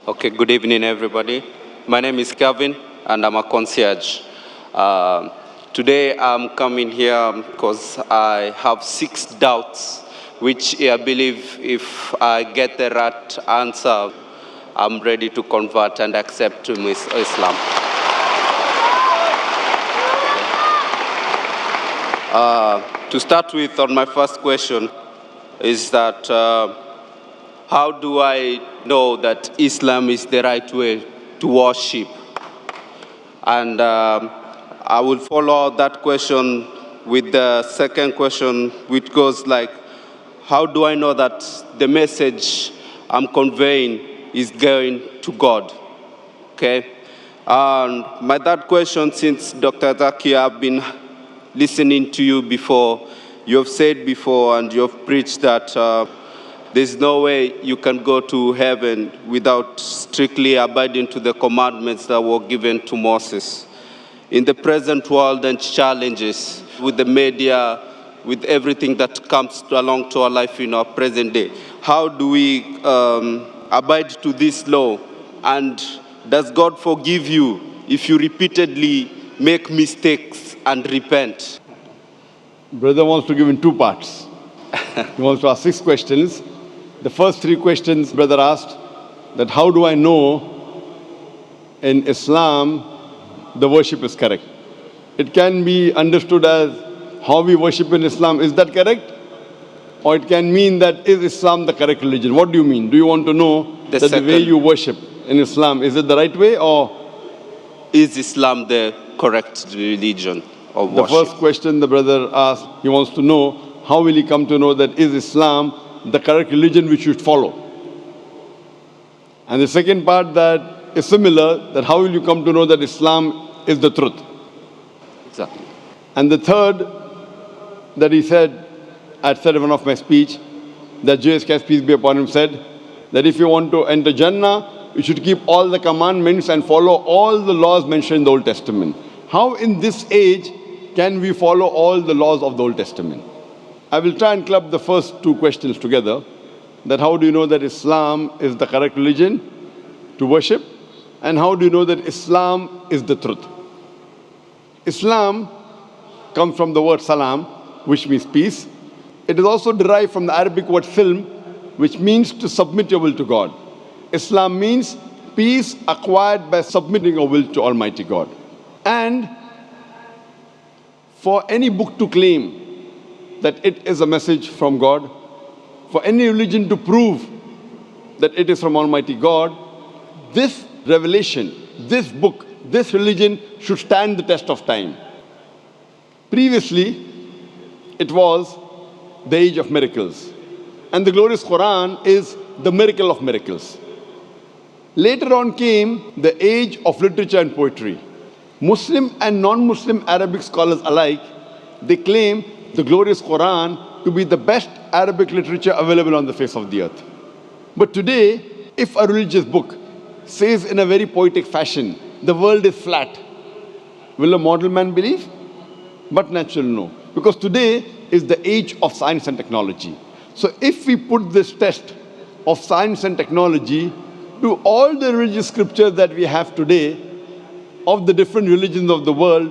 Okay, good evening, everybody. My name is Gavin, and I'm a concierge. Today, I'm coming here because I have 6 doubts, which I believe if I get the right answer, I'm ready to convert and accept to Islam. To start with, on my first question, is that how do I know that Islam is the right way to worship? And I will follow that question with the second question, which goes like, how do I know that the message I'm conveying is going to God? Okay? And my third question, since Dr. Zakir, I've been listening to you before, you have said before and you have preached that there's no way you can go to heaven without strictly abiding to the commandments that were given to Moses. In the present world and challenges with the media, with everything that comes along to our life in our present day, how do we abide to this law? And does God forgive you if you repeatedly make mistakes and repent? Brother wants to give in 2 parts. He wants to ask 6 questions. The first 3 questions, brother asked, that how do I know in Islam the worship is correct? It can be understood as how we worship in Islam, is that correct? Or it can mean that is Islam the correct religion? What do you mean? Do you want to know that the way you worship in Islam, is it the right way, or is Islam the correct religion of worship? The first question the brother asked, he wants to know how will he come to know that is Islam the correct religion we should follow? And the second part that is similar, that how will you come to know that Islam is the truth? Exactly. And the third that he said, I said in one of my speech, that J.S. peace be upon him, said that if you want to enter Jannah, you should keep all the commandments and follow all the laws mentioned in the Old Testament. How in this age can we follow all the laws of the Old Testament? I will try and club the first 2 questions together. That how do you know that Islam is the correct religion to worship? And how do you know that Islam is the truth? Islam comes from the word salam, which means peace. It is also derived from the Arabic word silm, which means to submit your will to God. Islam means peace acquired by submitting your will to Almighty God. And for any book to claim that it is a message from God, for any religion to prove that it is from Almighty God, this revelation, this book, this religion should stand the test of time. Previously, it was the age of miracles. And the glorious Quran is the miracle of miracles. Later on came the age of literature and poetry. Muslim and non-Muslim Arabic scholars alike, they claim the glorious Quran to be the best Arabic literature available on the face of the earth. But today, if a religious book says in a very poetic fashion, the world is flat, will a mortal man believe? But natural, no. Because today is the age of science and technology. So if we put this test of science and technology to all the religious scriptures that we have today, of the different religions of the world,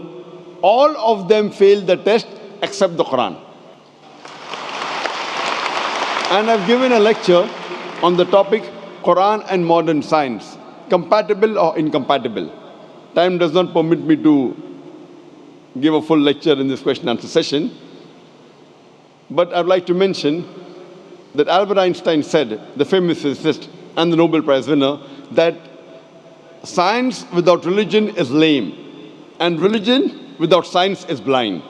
all of them fail the test except the Quran. And I've given a lecture on the topic Quran and modern science, compatible or incompatible. Time does not permit me to give a full lecture in this question and answer session. But I'd like to mention that Albert Einstein said, the famous physicist and the Nobel Prize winner, that science without religion is lame, and religion without science is blind.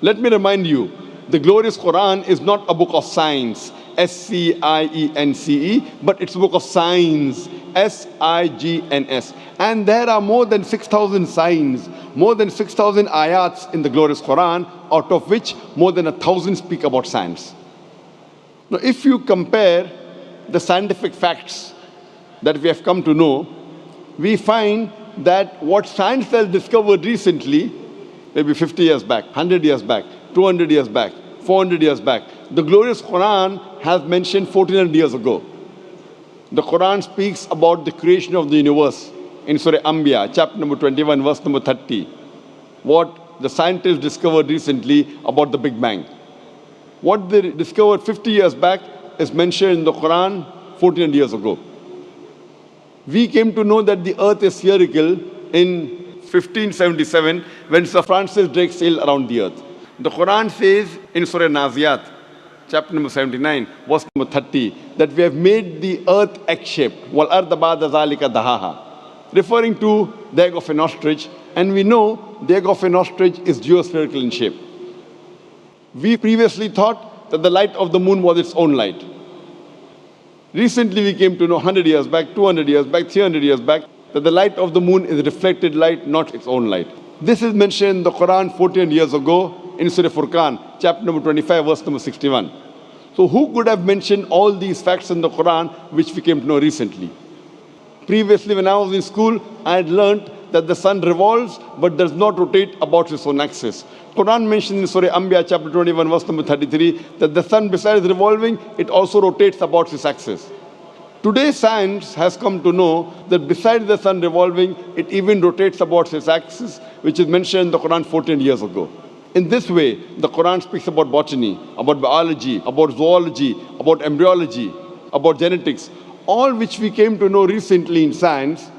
Let me remind you, the glorious Quran is not a book of science, S-C-I-E-N-C-E, but it's a book of signs, S-I-G-N-S. And there are more than 6,000 signs, more than 6,000 ayats in the glorious Quran, out of which more than 1,000 speak about science. Now, if you compare the scientific facts that we have come to know, we find that what science has discovered recently, maybe 50 years back, 100 years back, 200 years back, 400 years back, the glorious Quran has mentioned 1400 years ago. The Quran speaks about the creation of the universe in Surah Anbiya, chapter number 21, verse number 30. What the scientists discovered recently about the Big Bang. What they discovered 50 years back is mentioned in the Quran 1400 years ago. We came to know that the earth is spherical in 1577 when Sir Francis Drake sailed around the earth. The Quran says in Surah Naziyat, chapter number 79, verse number 30, that we have made the earth egg-shaped, wal arda ba'da zalika dahaha, referring to the egg of an ostrich, and we know the egg of an ostrich is geospherical in shape. We previously thought that the light of the moon was its own light. Recently we came to know 100 years back, 200 years back, 300 years back, that the light of the moon is reflected light, not its own light. This is mentioned in the Quran 14 years ago in Surah Furqan, chapter number 25, verse number 61. So who could have mentioned all these facts in the Quran which we came to know recently? Previously, when I was in school, I had learned that the sun revolves but does not rotate about its own axis. Quran mentioned in Surah Anbiya, chapter 21, verse number 33, that the sun, besides revolving, it also rotates about its axis. Today, science has come to know that besides the sun revolving, it even rotates about its axis, which is mentioned in the Quran 14 years ago. In this way, the Quran speaks about botany, about biology, about zoology, about embryology, about genetics, all which we came to know recently in science,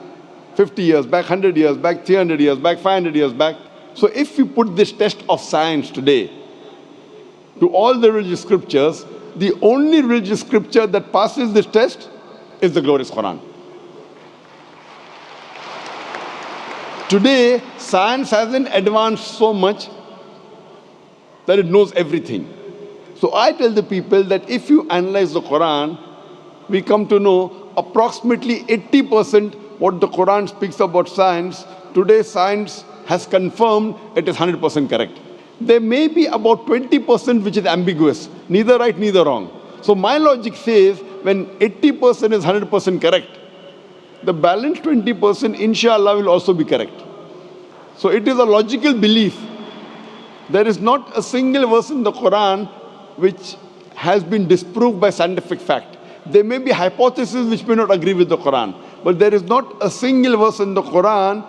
50 years back, 100 years back, 300 years back, 500 years back. So if we put this test of science today to all the religious scriptures, the only religious scripture that passes this test is the glorious Quran. Today, science hasn't advanced so much that it knows everything. So I tell the people that if you analyze the Quran, we come to know approximately 80% what the Quran speaks about science. Today, science has confirmed it is 100% correct. There may be about 20% which is ambiguous, neither right, neither wrong. So my logic says when 80% is 100% correct, the balance 20%, inshallah, will also be correct. So it is a logical belief. There is not a single verse in the Quran which has been disproved by scientific fact. There may be hypotheses which may not agree with the Quran, but there is not a single verse in the Quran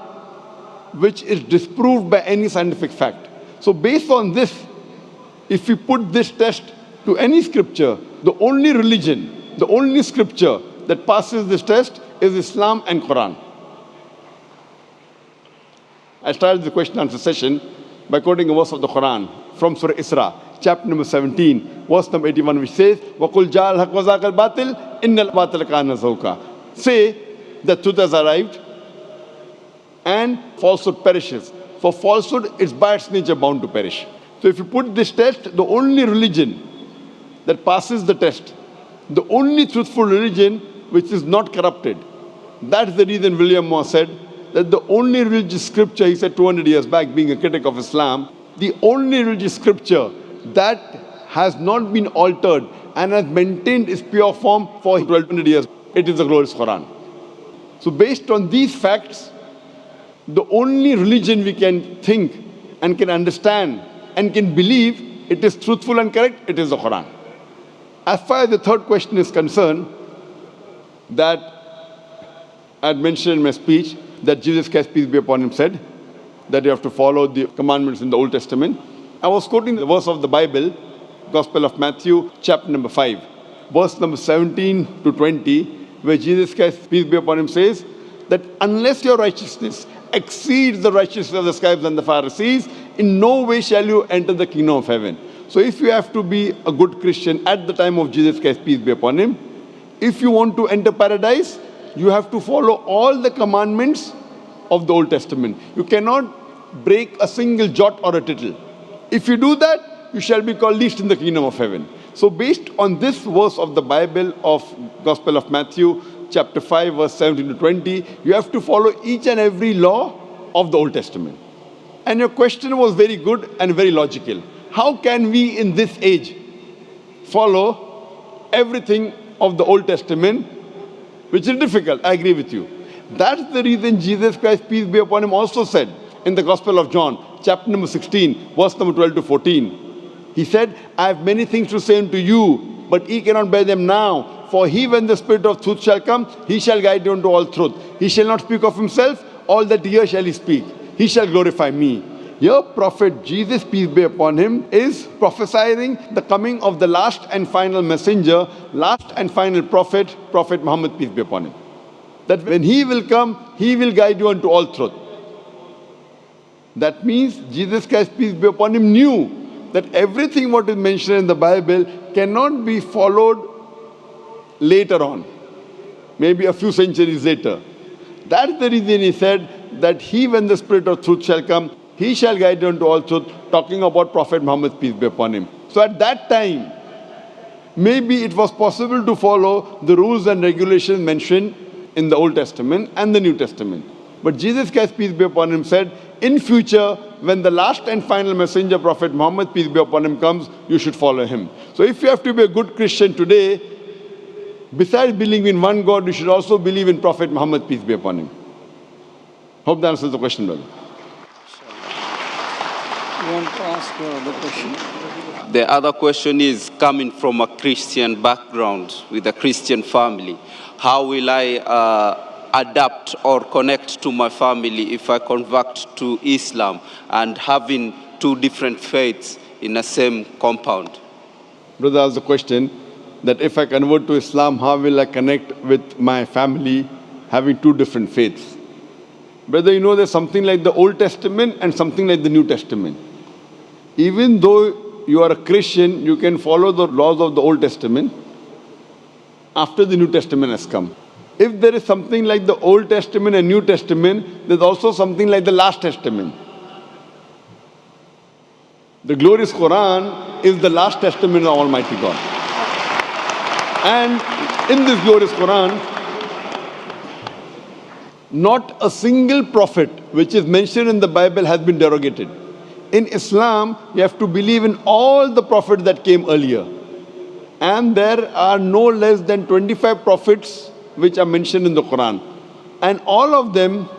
which is disproved by any scientific fact. So based on this, if we put this test to any scripture, the only religion, the only scripture that passes this test is Islam and Quran. I started the question answer session by quoting a verse of the Quran from Surah Isra, chapter number 17, verse number 81, which says, وَقُلْ جَاءَ الْحَقُّ وَزَاقَ الْبَاطِلِ إِنَّ الْبَاطِلَ كَانَ زَهُوقًا. Say that truth has arrived and falsehood perishes. For falsehood is by its nature bound to perish. So if you put this test, the only religion that passes the test, the only truthful religion which is not corrupted, that's the reason William Moore said that the only religious scripture, he said 200 years back, being a critic of Islam, the only religious scripture that has not been altered and has maintained its pure form for 1200 years, it is the glorious Quran. So based on these facts, the only religion we can think and can understand and can believe it is truthful and correct, it is the Quran. As far as the third question is concerned, that I had mentioned in my speech that Jesus Christ, peace be upon him, said that you have to follow the commandments in the Old Testament. I was quoting the verse of the Bible, Gospel of Matthew, chapter number 5, verse number 17 to 20, where Jesus Christ, peace be upon him, says that unless your righteousness exceeds the righteousness of the scribes and the Pharisees, in no way shall you enter the kingdom of heaven. So if you have to be a good Christian at the time of Jesus Christ, peace be upon him, if you want to enter paradise, you have to follow all the commandments of the Old Testament. You cannot break a single jot or a tittle. If you do that, you shall be called least in the kingdom of heaven. So based on this verse of the Bible of Gospel of Matthew, chapter 5, verse 17 to 20, you have to follow each and every law of the Old Testament. And your question was very good and very logical. How can we in this age follow everything of the Old Testament, which is difficult? I agree with you. That's the reason Jesus Christ, peace be upon him, also said in the Gospel of John, chapter number 16, verse number 12 to 14. He said, I have many things to say unto you, but ye cannot bear them now. For he, when the Spirit of truth shall come, he shall guide you into all truth. He shall not speak of himself, all that he hears shall he speak. He shall glorify me. Here, Prophet Jesus, peace be upon him, is prophesying the coming of the last and final messenger, last and final prophet, Prophet Muhammad, peace be upon him. That when he will come, he will guide you unto all truth. That means Jesus Christ, peace be upon him, knew that everything what is mentioned in the Bible cannot be followed later on, maybe a few centuries later. That's the reason he said that he, when the Spirit of truth shall come, he shall guide you unto all truth, talking about Prophet Muhammad, peace be upon him. So at that time, maybe it was possible to follow the rules and regulations mentioned in the Old Testament and the New Testament. But Jesus Christ, peace be upon him, said, in future, when the last and final messenger, Prophet Muhammad, peace be upon him, comes, you should follow him. So if you have to be a good Christian today, besides believing in one God, you should also believe in Prophet Muhammad, peace be upon him. Hope that answers the question, brother. You want to ask the question? The other question is, coming from a Christian background with a Christian family, how will I adapt or connect to my family if I convert to Islam and having two different faiths in the same compound? Brother asked the question that if I convert to Islam, how will I connect with my family having two different faiths? Brother, you know there's something like the Old Testament and something like the New Testament. Even though you are a Christian, you can follow the laws of the Old Testament after the New Testament has come. If there is something like the Old Testament and New Testament, there's also something like the Last Testament. The glorious Quran is the Last Testament of Almighty God. And in this glorious Quran, not a single prophet which is mentioned in the Bible has been derogated. In Islam, you have to believe in all the prophets that came earlier. And there are no less than 25 prophets which are mentioned in the Quran. And all of them,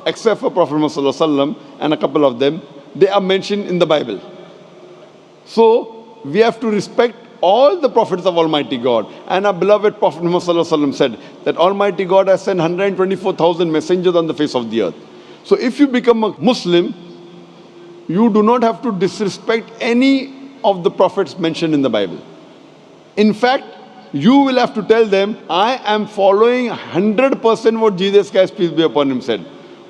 except for Prophet Muhammad and a couple of them, they are mentioned in the Bible. So, we have to respect all the prophets of Almighty God. And our beloved Prophet Muhammad said that Almighty God has sent 124,000 messengers on the face of the earth. So if you become a Muslim, you do not have to disrespect any of the prophets mentioned in the Bible. In fact, you will have to tell them, I am following 100% what Jesus Christ, peace be upon him, said.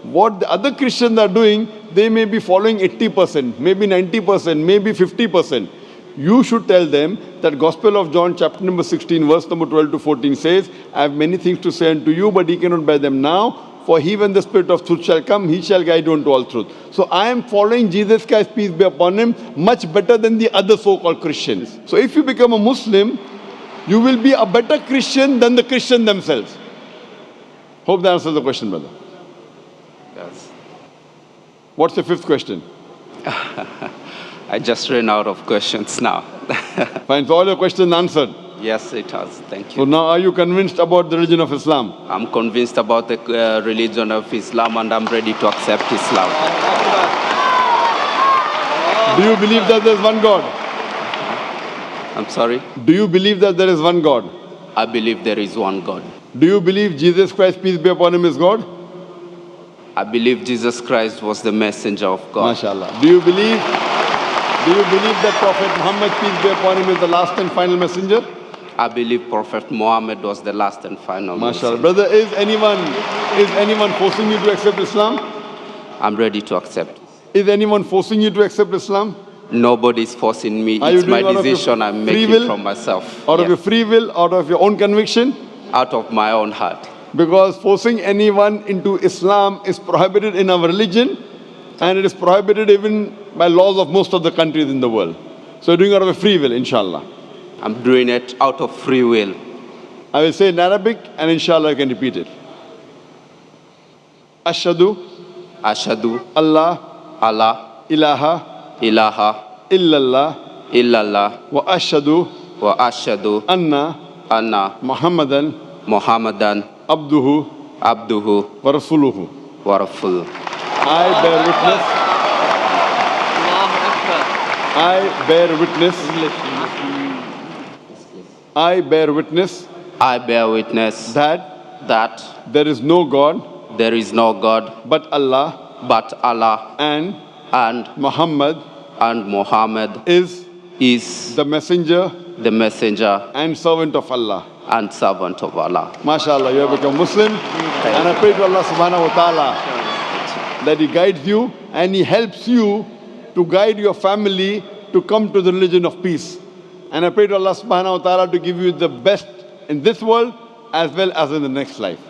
What the other Christians are doing, they may be following 80%, maybe 90%, maybe 50%. You should tell them that Gospel of John chapter number 16 verse number 12 to 14 says, I have many things to say unto you, but ye cannot bear them now. For he, when the Spirit of truth shall come, he shall guide you unto all truth. So I am following Jesus Christ, peace be upon him, much better than the other so-called Christians. So if you become a Muslim, you will be a better Christian than the Christians themselves. Hope that answers the question, brother. Yes. What's the fifth question? I just ran out of questions now. Fine, so all your questions answered. Yes, it has. Thank So you. now are you convinced about the religion of Islam? I'm convinced about the religion of Islam and I'm ready to accept Islam. Do you believe that there is one God? I'm sorry? Do you believe that there is one God? I believe there is one God. Do you believe Jesus Christ, peace be upon him, is God? I believe Jesus Christ was the messenger of God. MashaAllah. Do you believe that Prophet Muhammad, peace be upon him, is the last and final messenger? I believe Prophet Muhammad was the last and final MashaAllah. messenger. Brother, is anyone forcing you to accept Islam? I'm ready to accept. Is anyone forcing you to accept Islam? Nobody is forcing me. Are you It's my doing out of your decision I'm free making will? from myself. Out of Yes. your free will, out of your own conviction? Out of my own heart. Because forcing anyone into Islam is prohibited in our religion, and it is prohibited even by laws of most of the countries in the world. So you're doing it out of a free will, inshallah. I'm doing it out of free will. I will say in Arabic, and inshallah I can repeat it. Ashhadu Ashhadu Allah Allah ilaha ilaha illallah illallah wa ashhadu wa ashhadu anna anna Muhammadan Muhammadan abduhu abduhu wa rasuluhu. wa rasuluh. I bear witness. I bear witness. I bear witness I bear witness that there is no God there is no God but Allah, but Allah, and and Muhammad Muhammad is is the messenger the messenger and servant of Allah. and servant of Allah. MashaAllah, you have become Muslim. And I pray to Allah subhanahu wa ta'ala that He guides you and He helps you to guide your family to come to the religion of peace. And I pray to Allah subhanahu wa ta'ala to give you the best in this world as well as in the next life.